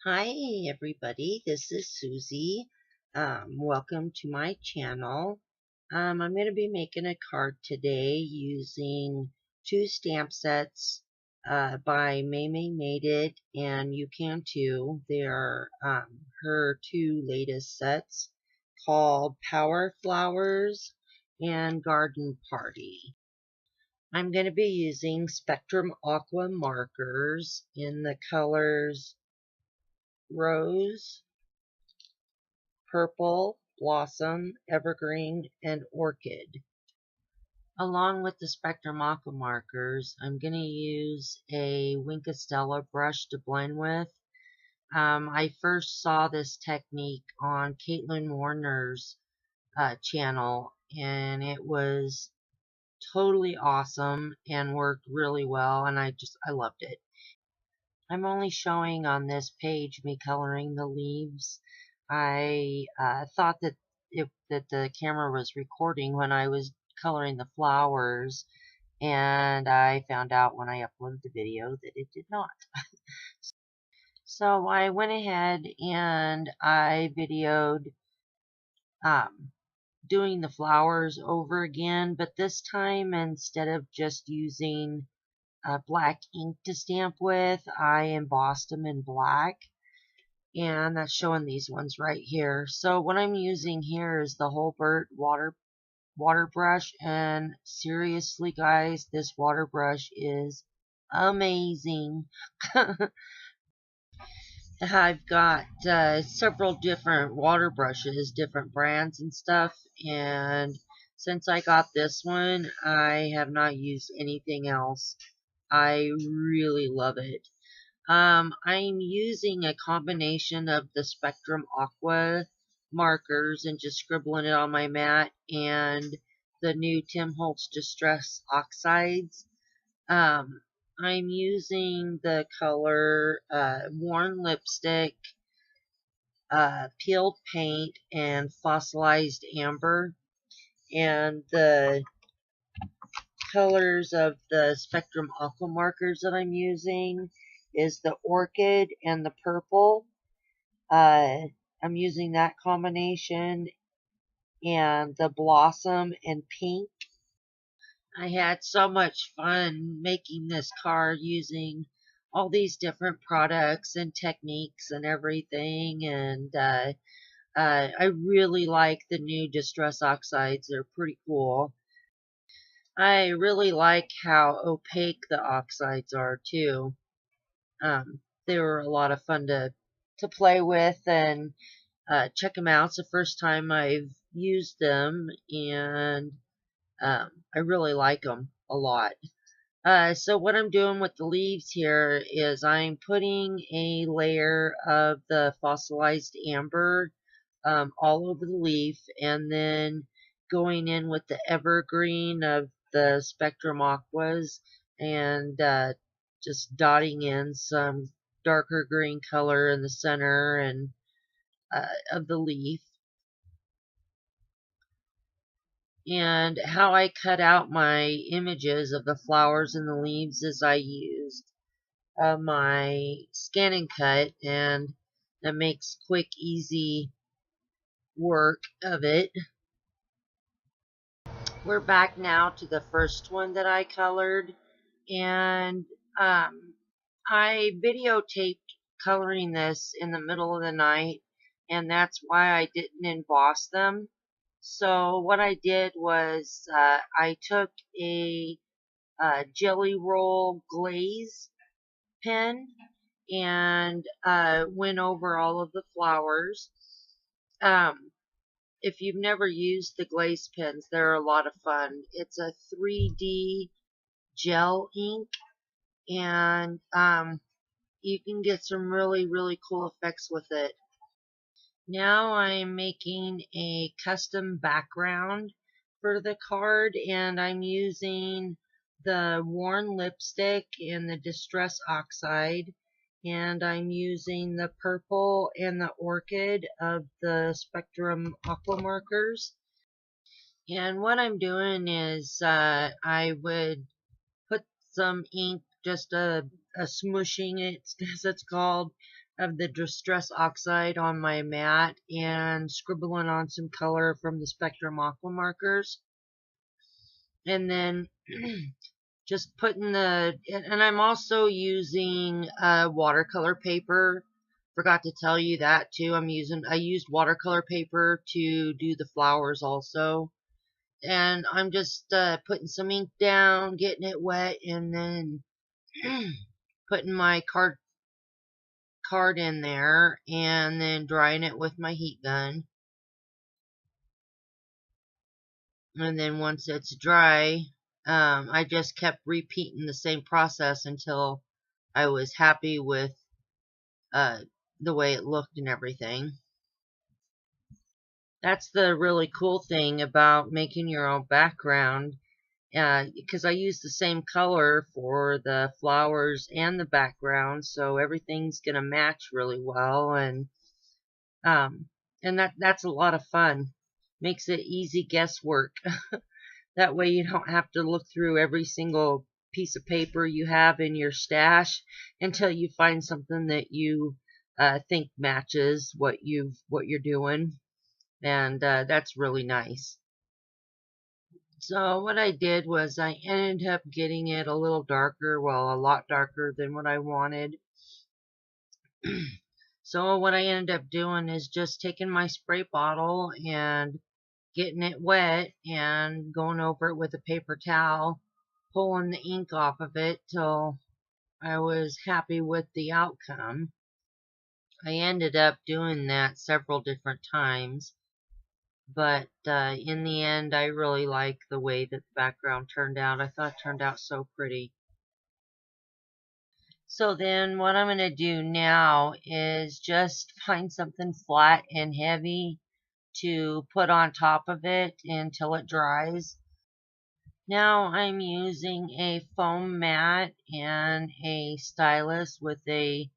Hi everybody, this is Suzie. Welcome to my channel. I'm going to be making a card today using two stamp sets by May Made It, and you can too. They're her two latest sets called Power Flowers and Garden Party. I'm going to be using Spectrum Aqua markers in the colors Rose, Purple, Blossom, Evergreen, and Orchid. Along with the Spectrum Aqua markers, I'm going to use a Stella brush to blend with. I first saw this technique on Caitlin Warner's channel, and it was totally awesome and worked really well, and I loved it. I'm only showing on this page me coloring the leaves. I thought that the camera was recording when I was coloring the flowers, and I found out when I uploaded the video that it did not. So I went ahead and I videoed doing the flowers over again, but this time instead of just using black ink to stamp with, I embossed them in black. And that's showing these ones right here. So what I'm using here is the Holbert water brush, and seriously guys, this water brush is amazing. I've got several different water brushes, different brands and stuff, and since I got this one, I have not used anything else. I really love it. I'm using a combination of the Spectrum Aqua markers and just scribbling it on my mat, and the new Tim Holtz Distress Oxides. I'm using the color Worn Lipstick, Peeled Paint, and Fossilized Amber. And the colors of the Spectrum Aqua markers that I'm using is the Orchid and the Purple. I'm using that combination, and the Blossom and Pink. I had so much fun making this card using all these different products and techniques and everything, and I really like the new Distress Oxides. They're pretty cool. I really like how opaque the oxides are too. They were a lot of fun to play with and check them out. It's the first time I've used them, and I really like them a lot. So what I'm doing with the leaves here is I'm putting a layer of the fossilized amber all over the leaf, and then going in with the evergreen of the Spectrum Aquas, and just dotting in some darker green color in the center and of the leaf. And how I cut out my images of the flowers and the leaves is I used my scan and cut, and that makes quick, easy work of it. We're back now to the first one that I colored, and I videotaped coloring this in the middle of the night, and that's why I didn't emboss them. So what I did was I took a jelly roll glaze pen and went over all of the flowers. If you've never used the glaze pens, they're a lot of fun. It's a 3D gel ink, and you can get some really cool effects with it. Now I'm making a custom background for the card, and I'm using the Worn Lipstick and the Distress Oxide, and I'm using the Purple and the Orchid of the Spectrum Aqua markers. And what I'm doing is I would put some ink, just a smooshing it, as it's called, of the Distress Oxide on my mat and scribbling on some color from the Spectrum Aqua markers. And then just putting and I'm also using watercolor paper. Forgot to tell you that too. I used watercolor paper to do the flowers also. And I'm just putting some ink down, getting it wet, and then putting my card in there, and then drying it with my heat gun. And then once it's dry, I just kept repeating the same process until I was happy with the way it looked and everything. That's the really cool thing about making your own background, because I use the same color for the flowers and the background, so everything's gonna match really well, and that's a lot of fun. Makes it easy guesswork. That way you don't have to look through every single piece of paper you have in your stash until you find something that you think matches what you're doing, and that's really nice. So what I did was I ended up getting it a little darker, well, a lot darker than what I wanted. So what I ended up doing is just taking my spray bottle and getting it wet and going over it with a paper towel, pulling the ink off of it till I was happy with the outcome. I ended up doing that several different times, but in the end I really like the way that the background turned out. I thought it turned out so pretty. So then what I'm going to do now is just find something flat and heavy to put on top of it until it dries. Now I'm using a foam mat and a stylus with a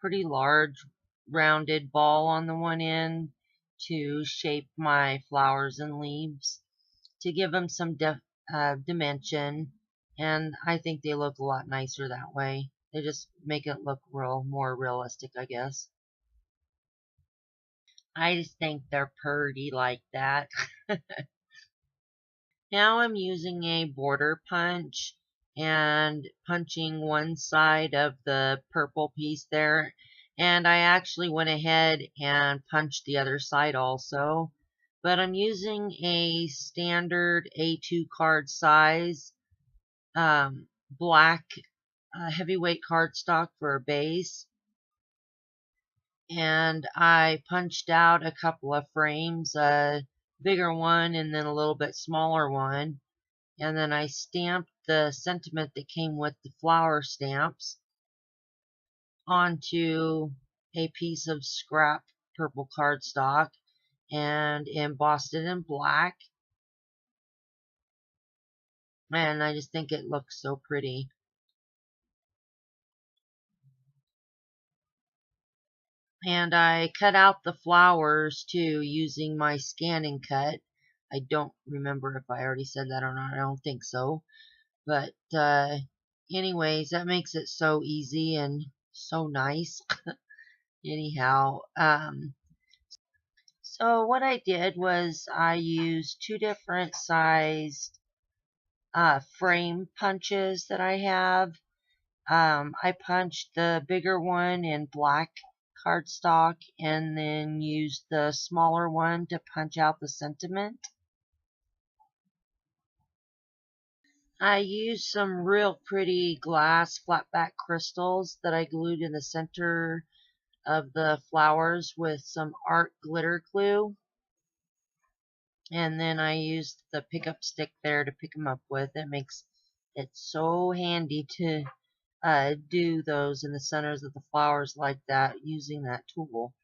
pretty large rounded ball on the one end to shape my flowers and leaves to give them some dimension, and I think they look a lot nicer that way. They just make it look more realistic, I guess. I just think they're pretty like that. Now I'm using a border punch and punching one side of the purple piece there, and I actually went ahead and punched the other side also, but I'm using a standard A2 card size black heavyweight cardstock for a base, and I punched out a couple of frames, a bigger one and then a little bit smaller one, and then I stamped the sentiment that came with the flower stamps onto a piece of scrap purple cardstock and embossed it in black, and I just think it looks so pretty. And I cut out the flowers too using my scan and cut. I don't remember if I already said that or not. I don't think so. But anyways, that makes it so easy and so nice. Anyhow, so what I did was I used two different sized frame punches that I have. I punched the bigger one in black cardstock and then used the smaller one to punch out the sentiment. I used some real pretty glass flat-back crystals that I glued in the center of the flowers with some art glitter glue. And then I used the pickup stick there to pick them up with. It makes it so handy to do those in the centers of the flowers like that using that tool.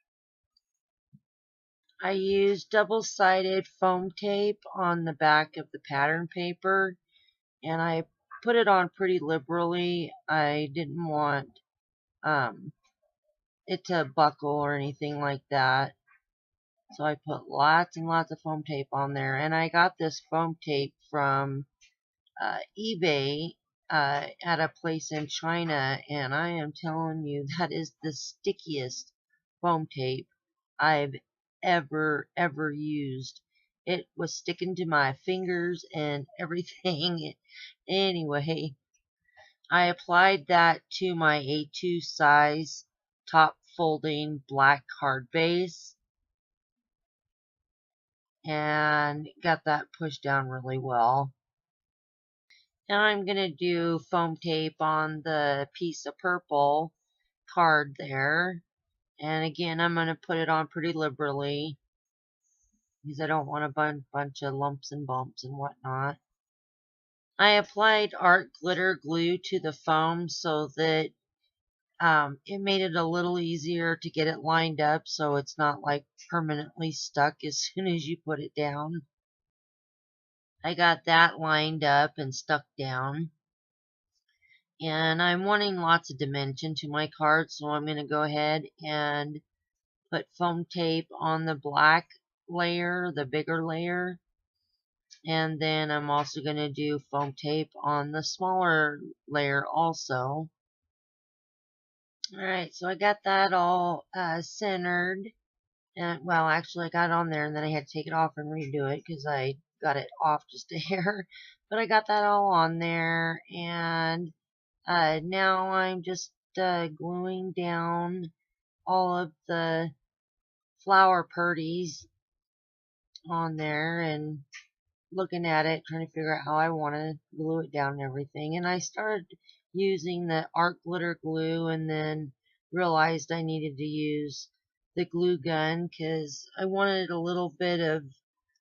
I used double-sided foam tape on the back of the pattern paper, and I put it on pretty liberally. I didn't want it to buckle or anything like that, so I put lots and lots of foam tape on there. And I got this foam tape from eBay, at a place in China, and I am telling you, that is the stickiest foam tape I've ever used. It was sticking to my fingers and everything. Anyway, I applied that to my A2 size top folding black card base and got that pushed down really well. Now I'm going to do foam tape on the piece of purple card there. And again, I'm going to put it on pretty liberally because I don't want a bunch of lumps and bumps and whatnot. I applied art glitter glue to the foam so that it made it a little easier to get it lined up so it's not like permanently stuck as soon as you put it down. I got that lined up and stuck down. And I'm wanting lots of dimension to my card, so I'm going to go ahead and put foam tape on the black layer, the bigger layer. And then I'm also going to do foam tape on the smaller layer also. Alright, so I got that all centered. And, well, actually I got it on there and then I had to take it off and redo it because I got it off just a hair. But I got that all on there, and now I'm just gluing down all of the flower purties on there and looking at it, trying to figure out how I want to glue it down and everything. And I started using the art glitter glue and then realized I needed to use the glue gun because I wanted a little bit of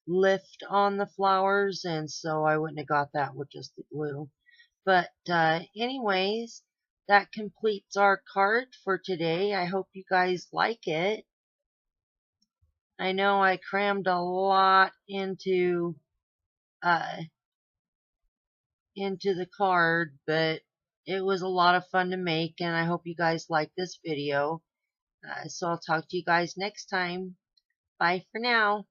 lift on the flowers, and so I wouldn't have got that with just the glue. But anyways, that completes our card for today. I hope you guys like it. I know I crammed a lot into the card, but it was a lot of fun to make, and I hope you guys like this video. So I'll talk to you guys next time. Bye for now.